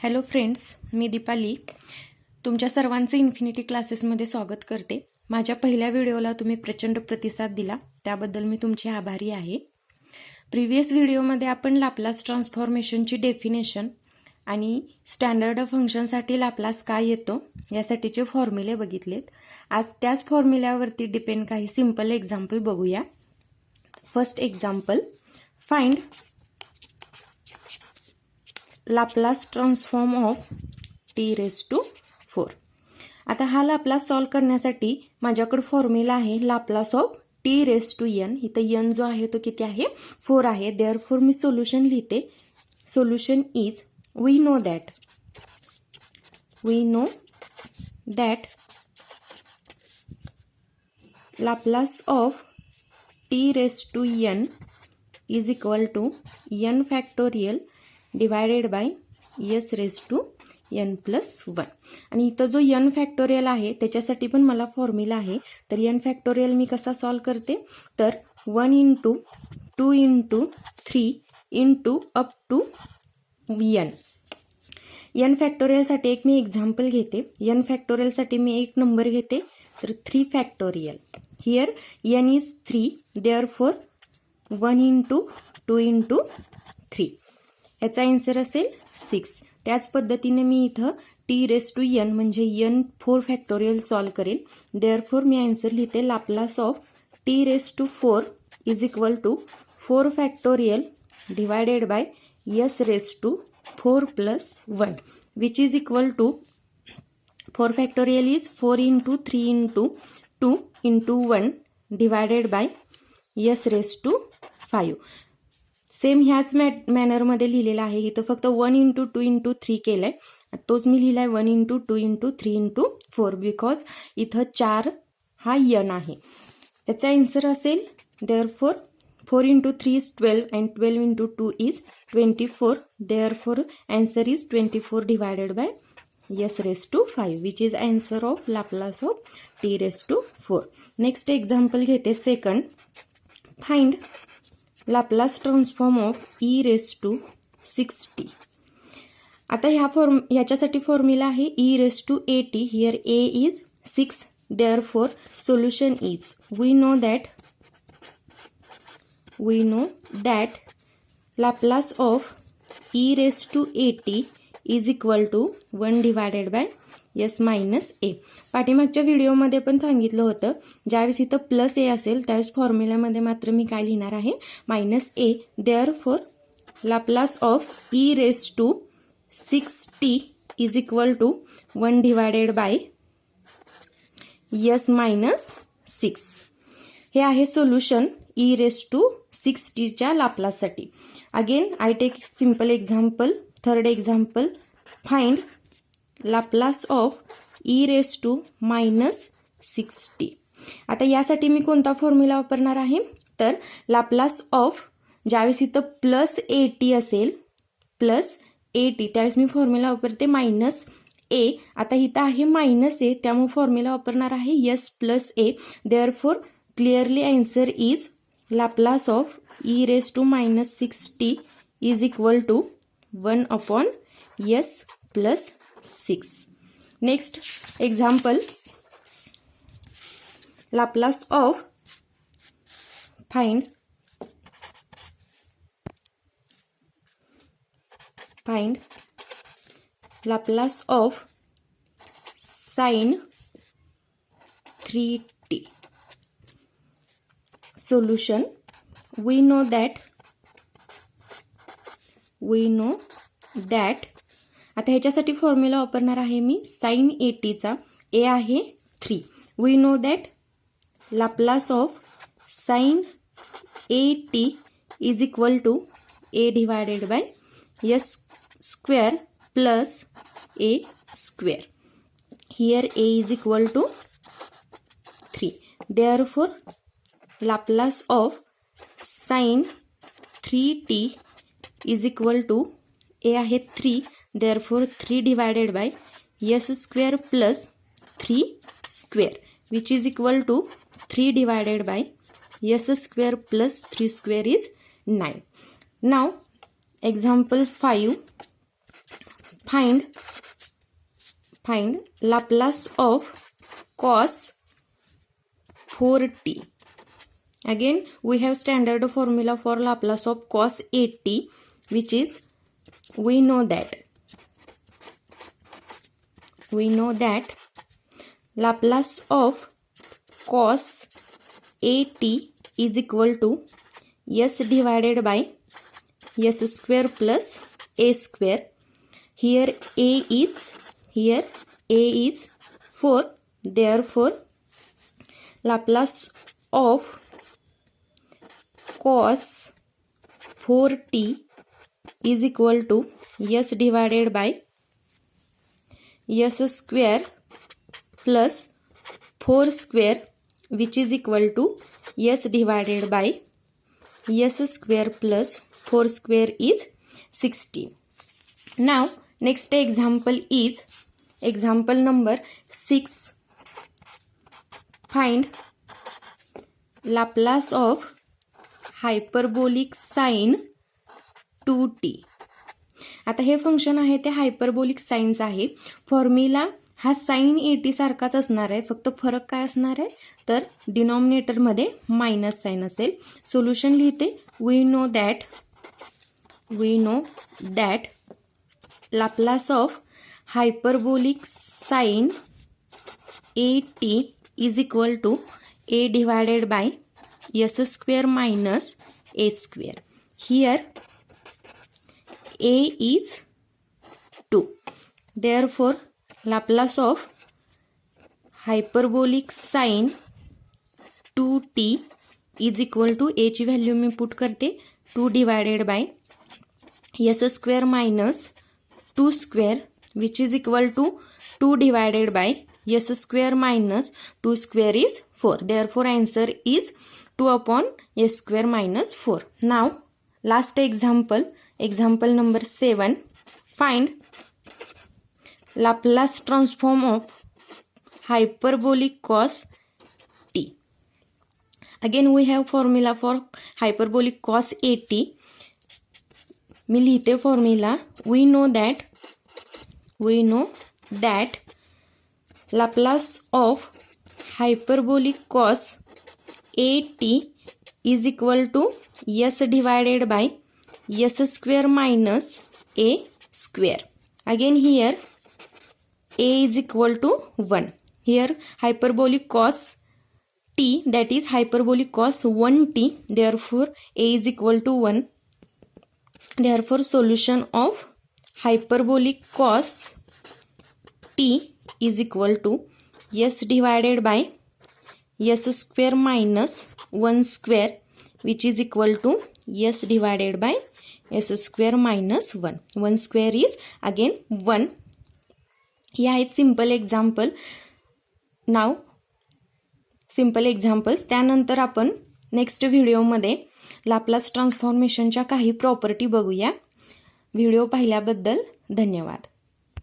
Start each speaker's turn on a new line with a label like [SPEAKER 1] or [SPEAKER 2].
[SPEAKER 1] Hello friends, मी दीपाली तुमच्या सर्वांचे infinity क्लासेसमध्ये स्वागत करते. माझ्या पहिल्या व्हिडिओला तुम्ही प्रचंड प्रतिसाद दिला, त्याबद्दल मी तुमची आभारी आहे. प्रिव्हियस व्हिडिओमध्ये आपण लाप्लास ट्रान्सफॉर्मेशनची डेफिनेशन आणि स्टँडर्ड फंक्शनसाठी लाप्लास काय येतो यासाठीचे फॉर्म्युले बघितलेत. आज त्याच फॉर्म्युल्यावरती डिपेंड काही सिंपल एक्झाम्पल बघूया. First example, find Laplace transform of t raise to 4. आता हा लाप्लास सॉल्व करण्यासाठी माझ्याकडे फॉर्म्युला आहे Laplace of t raise to n. इथं एन जो आहे तो किती आहे, 4 आहे. देअरफॉर मी सोल्युशन लिहिते. Solution is we know that Laplace of t raise to n is equal to n factorial divided by s raise to n plus 1. आणि इथं जो एन फॅक्टोरियल आहे त्याच्यासाठी पण मला फॉर्म्युला आहे. तर एन फॅक्टोरियल मी कसा सॉल्व करते, तर 1 into 2 into 3 into up to n. N फॅक्टोरियलसाठी एक मी एक्झाम्पल घेते. एन फॅक्टोरियलसाठी मी एक नंबर घेते, तर 3 factorial. Here n is 3, therefore 1 into 2 into 3. याचा आन्सर असेल 6. त्याच पद्धतीने मी इथं टी रेज टू एन म्हणजे एन 4 फॅक्टोरियल सॉल्व करेन. देअरफॉर मी आन्सर लिहिते Laplace of t raise to 4 is equal to 4 factorial divided by s raise to 4 plus 1 which is equal to 4 factorial is 4 into 3 into 2 into 1 divided by s raise to 5. Same ह्याच मॅनरमध्ये लिहिलेला आहे. इथं फक्त 1 into 2 into 3 केलंय. तोच मी लिहिलाय 1 इंटू 2 इंटू 3 इंटू 4 बिकॉज इथं 4 हा एन आहे. त्याचा आन्सर असेल therefore 4 into 3 is 12 and 12 into 2 is 24. Therefore answer is 24 divided by s raise to 5 which is answer of Laplace of t raise to 4. Next example घेते second, find Laplace transform of e raise to 60. आता ह्याच्यासाठी formula आहे E raise to 80. Here a is 6. Therefore solution is we know that Laplace of e raise to 80 is equal to 1 divided by s minus a. पाठीमागच्या व्हिडिओमध्ये पण सांगितलं होतं, ज्यावेळेस इथं प्लस ए असेल त्यावेळेस फॉर्म्युल्यामध्ये मात्र मी काय लिहिणार आहे, minus a. Therefore Laplace of e raise to 60 is equal to 1 divided by s minus 6. हे आहे सोल्युशन ई रेज टू 60च्या लाप्लाससाठी. Again I take simple example. Third example, find Laplace of e raise to minus 60. आता यासाठी मी कोणता formula वापरणार आहे, तर लाप्लास ऑफ ज्यावेळेस इथं प्लस 80 असेल, प्लस 80 त्यावेळेस मी फॉर्म्युला वापरते मायनस ए. आता इथं आहे मायनस ए, त्यामुळे फॉर्म्युला वापरणार आहे s plus a. Therefore clearly answer is Laplace of e raise to minus 60 is equal to 1 upon s plus 6. Next example, Laplace of find Laplace of sine 3t. Solution we know that आता ह्याच्यासाठी formula वापरणार आहे मी sign 80चा. A आहे 3. We know that Laplace of sine 80 is equal to a divided by s square plus a square. Here a is equal to 3. Therefore Laplace of sine 3t is equal to a आहे 3. Therefore 3 divided by s square plus 3 square which is equal to 3 divided by s square plus 3 square is 9. Now example 5, find Laplace of cos 4t. Again we have standard formula for Laplace of cos 8t, which is we know that Laplace of cos 8t is equal to s divided by s square plus a square. Here a is 4, therefore Laplace of cos 4t is equal to s divided by s square plus 4 square, which is equal to s divided by s square plus 4 square is 16. Now next example is example number 6. Find Laplace of hyperbolic sin 2t. आता हे function आहे ते hyperbolic signs आहे. Formula हा sign 80 सारखाच असणार आहे, फक्त फरक काय असणार आहे तर डिनॉमिनेटर मध्ये मायनस साइन असेल. सोल्युशन लिहिते. We know that Laplace of hyperbolic sin 8t is equal to a divided by s square minus a square. Here a is 2. Therefore Laplace of hyperbolic sin 2t is equal to a ची value me put करते 2 divided by s square minus 2 square, which is equal to 2 divided by s square minus 2 square is 4. Therefore answer is 2 upon s square minus 4. Now last example number 7. Find Laplace transform of hyperbolic cos t. Again we have formula for hyperbolic cos 8t. मी लिहिते formula. we know that Laplace of hyperbolic cos 8t is equal to s divided by s square minus a square. Again here a is equal to 1. Here hyperbolic cos t, that is hyperbolic cos 1t, therefore a is equal to 1. Therefore solution of hyperbolic cos t is equal to s divided by s square minus 1 square, which is equal to s divided by s square minus 1. 1 square is again 1. हे आहेत simple example. नाव simple examples. त्यानंतर आपण next व्हिडिओमध्ये Laplace ट्रान्सफॉर्मेशनच्या काही property बघूया. Video पाहिल्याबद्दल धन्यवाद.